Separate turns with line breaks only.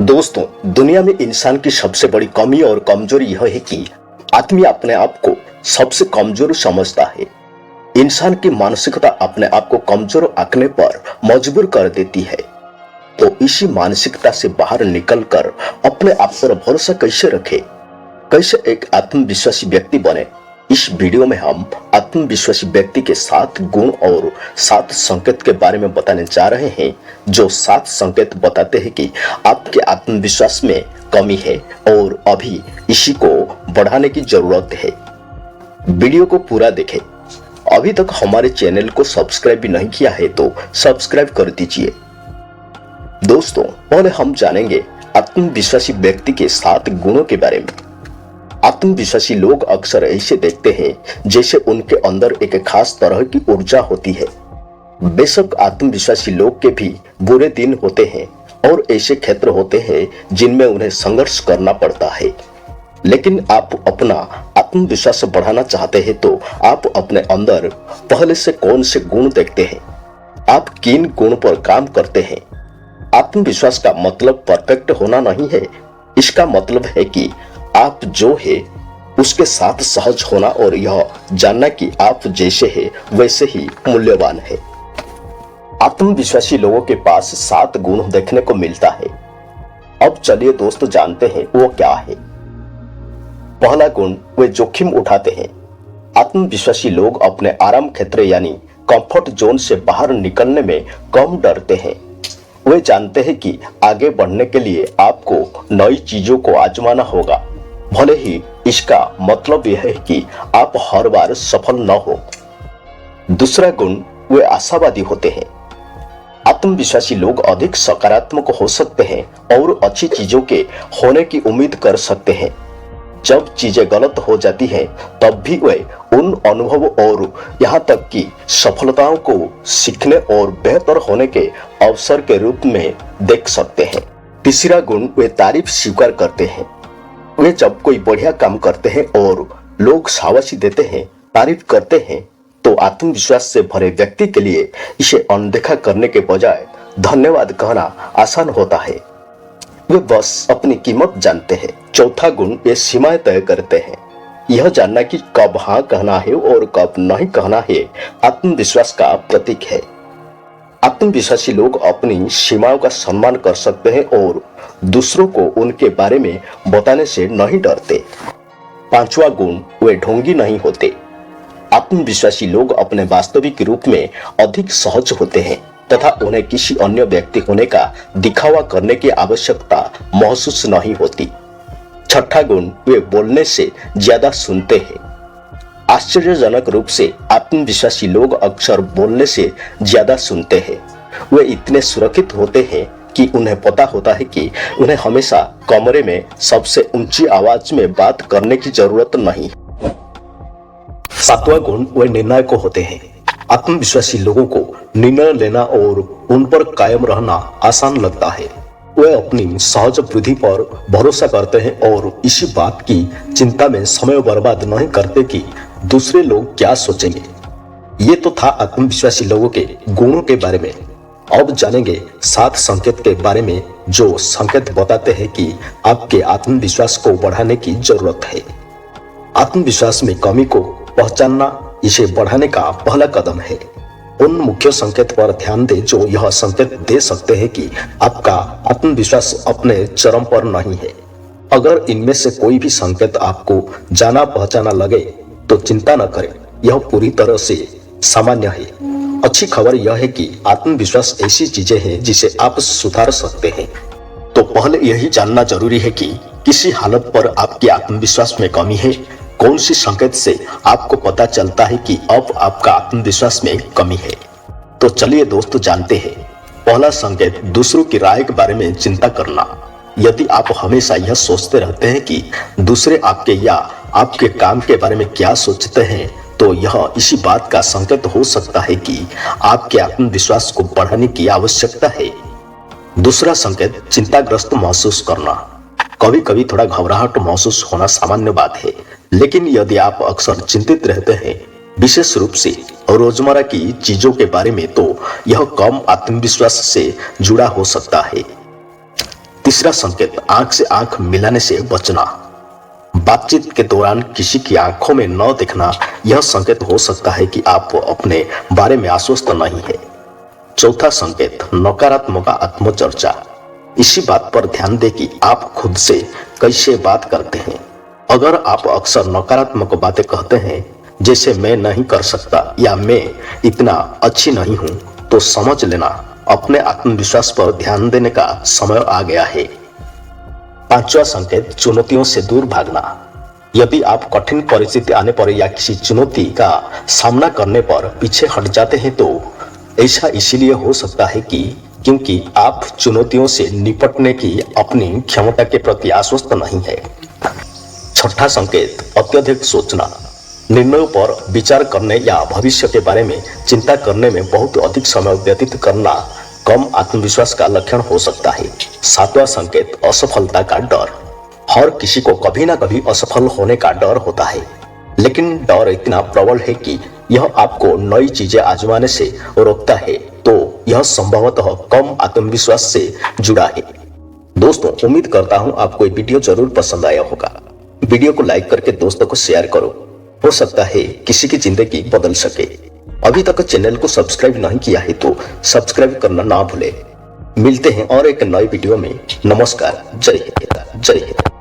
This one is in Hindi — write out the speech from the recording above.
दोस्तों, दुनिया में इंसान की सबसे बड़ी कमी और कमजोरी यह है कि आदमी अपने आप को सबसे कमजोर समझता है। इंसान की मानसिकता अपने आप को कमजोर आंकने पर मजबूर कर देती है। तो इसी मानसिकता से बाहर निकलकर अपने आप पर भरोसा कैसे रखें, कैसे एक आत्मविश्वासी व्यक्ति बने, इस वीडियो में हम आत्मविश्वासी व्यक्ति के 7 गुण और 7 संकेत के बारे में बताने जा रहे हैं, जो 7 संकेत बताते हैं कि आपके आत्मविश्वास में कमी है और अभी इसी को बढ़ाने की जरूरत है। वीडियो को पूरा देखें। अभी तक हमारे चैनल को सब्सक्राइब भी नहीं किया है तो सब्सक्राइब कर दीजिए। दोस्तों, पहले हम जानेंगे आत्मविश्वासी व्यक्ति के 7 गुणों के बारे में। आत्मविश्वासी लोग अक्सर ऐसे देखते हैं जैसे उनके अंदर एक खास तरह की ऊर्जा होती है। बेशक आत्मविश्वासी लोग के भी बुरे दिन होते हैं और ऐसे क्षेत्र होते हैं जिनमें उन्हें संघर्ष करना पड़ता है। लेकिन आप अपना आत्मविश्वास बढ़ाना चाहते हैं तो आप अपने अंदर पहले से कौन से गुण देखते हैं, आप किन गुण पर काम करते हैं। आत्मविश्वास का मतलब परफेक्ट होना नहीं है। इसका मतलब है कि आप जो है उसके साथ सहज होना और यह जानना कि आप जैसे हैं वैसे ही मूल्यवान है। आत्मविश्वासी लोगों के पास 7 गुण देखने को मिलता है। अब चलिए दोस्तों जानते हैं वो क्या है। पहला गुण, वे जोखिम उठाते हैं। आत्मविश्वासी लोग अपने आराम क्षेत्र यानी कंफर्ट जोन से बाहर निकलने में कम डरते हैं। वे जानते हैं कि आगे बढ़ने के लिए आपको नई चीजों को आजमाना होगा, भले ही इसका मतलब यह है कि आप हर बार सफल न हो। दूसरा गुण, वे आशावादी होते हैं। आत्मविश्वासी लोग अधिक सकारात्मक हो सकते हैं और अच्छी चीजों के होने की उम्मीद कर सकते हैं। जब चीजें गलत हो जाती हैं तब भी वे उन अनुभव और यहाँ तक कि सफलताओं को सीखने और बेहतर होने के अवसर के रूप में देख सकते हैं। तीसरा गुण, वे तारीफ स्वीकार करते हैं। वे जब कोई बढ़िया काम करते हैं और लोग शाबाशी देते हैं, तारीफ करते हैं, तो आत्मविश्वास से भरे व्यक्ति के लिए इसे अनदेखा करने के बजाय धन्यवाद कहना आसान होता है। वे बस अपनी कीमत जानते हैं। चौथा गुण, ये सीमाएं तय करते हैं। यह जानना कि कब हाँ कहना है और कब नहीं कहना है आत्मविश्वास का प्रतीक है। आत्मविश्वासी लोग अपनी सीमाओं का सम्मान कर सकते हैं और दूसरों को उनके बारे में बताने से नहीं डरते। पांचवा गुण, वे ढोंगी नहीं होते। आत्मविश्वासी लोग अपने वास्तविक रूप में अधिक सहज होते हैं तथा उन्हें किसी अन्य व्यक्ति होने का दिखावा करने की आवश्यकता महसूस नहीं होती। छठा गुण, वे बोलने से ज्यादा सुनते हैं। आश्चर्यजनक रूप से आत्मविश्वासी लोग अक्सर बोलने से ज्यादा सुनते हैं। वे इतने सुरक्षित होते हैं कि उन्हें पता होता है कि उन्हें हमेशा कमरे में सबसे ऊंची आवाज में बात करने की जरूरत नहीं। सातवां गुण, वे निर्णायक होते हैं। आत्मविश्वासी लोगों को निर्णय लेना और उन पर कायम रहना आसान लगता है। वे अपनी सहज बुद्धि पर भरोसा करते हैं और इसी बात की चिंता में समय बर्बाद नहीं करते कि दूसरे लोग क्या सोचेंगे। ये तो था आत्मविश्वासी लोगों के गुणों के बारे में। अब जानेंगे 7 संकेत के बारे में, जो संकेत बताते हैं कि आपके आत्मविश्वास को बढ़ाने की जरूरत है। आत्मविश्वास में कमी को पहचानना इसे बढ़ाने का पहला कदम है। उन मुख्य संकेत पर ध्यान दें जो यह संकेत दे सकते हैं कि आपका आत्मविश्वास अपने चरम पर नहीं है। अगर इनमें से कोई भी संकेत आपको जाना पहचाना लगे तो चिंता न करें, यह पूरी तरह से सामान्य है। अच्छी खबर यह है कि आत्मविश्वास ऐसी चीजें हैं जिसे आप सुधार सकते हैं। तो पहले यही जानना जरूरी है कि किसी हालत पर आपके आत्मविश्वास में कमी है। कौन सी संकेत से आपको पता चलता है कि अब आपका आत्मविश्वास में कमी है। तो चलिए दोस्तों जानते हैं। पहला संकेत, दूसरों की राय के बारे में चिंता करना। यदि आप हमेशा यह सोचते रहते हैं कि दूसरे आपके या आपके काम के बारे में क्या सोचते हैं, तो यह इसी बात का संकेत हो सकता है कि आपके आत्मविश्वास को बढ़ाने की आवश्यकता है। दूसरा संकेत, चिंताग्रस्त महसूस करना। कभी कभी थोड़ा घबराहट महसूस होना सामान्य बात है, लेकिन यदि आप अक्सर चिंतित रहते हैं, विशेष रूप से रोजमर्रा की चीजों के बारे में, तो यह कम आत्मविश्वास से जुड़ा हो सकता है। तीसरा संकेत, आंख से आंख मिलाने से बचना। बातचीत के दौरान किसी की आंखों में न देखना यह संकेत हो सकता है कि आप अपने बारे में आश्वस्त नहीं है। चौथा संकेत, नकारात्मक आत्मचर्चा। इसी बात पर ध्यान दें कि आप खुद से कैसे बात करते हैं। अगर आप अक्सर नकारात्मक बातें कहते हैं, जैसे मैं नहीं कर सकता या मैं इतना अच्छी नहीं हूं, तो समझ लेना अपने आत्मविश्वास पर ध्यान देने का समय आ गया है। पांचवा संकेत, चुनौतियों से दूर भागना। यदि आप कठिन परिस्थिति आने पर या किसी चुनौती का सामना करने पर पीछे हट जाते हैं, तो ऐसा इसीलिए हो सकता है क्योंकि आप चुनौतियों से निपटने की अपनी क्षमता के प्रति आश्वस्त नहीं है। छठा संकेत, अत्यधिक सोचना। निर्णयों पर विचार करने या भविष्य के बारे में चिंता करने में बहुत अधिक समय व्यतीत करना कम आत्मविश्वास का लक्षण हो सकता है। सातवां संकेत, असफलता का डर। हर किसी को कभी ना कभी असफल होने का डर होता है, लेकिन डर इतना प्रबल है कि यह आपको नई चीजें आजमाने से रोकता है, तो यह संभवतः कम आत्मविश्वास से जुड़ा है। दोस्तों, उम्मीद करता हूं आपको ये वीडियो जरूर पसंद आया होगा। वीडियो को लाइक करके दोस्तों को शेयर करो, हो सकता है किसी की जिंदगी बदल सके। अभी तक चैनल को सब्सक्राइब नहीं किया है तो सब्सक्राइब करना ना भूले। मिलते हैं और एक नए वीडियो में। नमस्कार, जय हिंद, जय हिंद।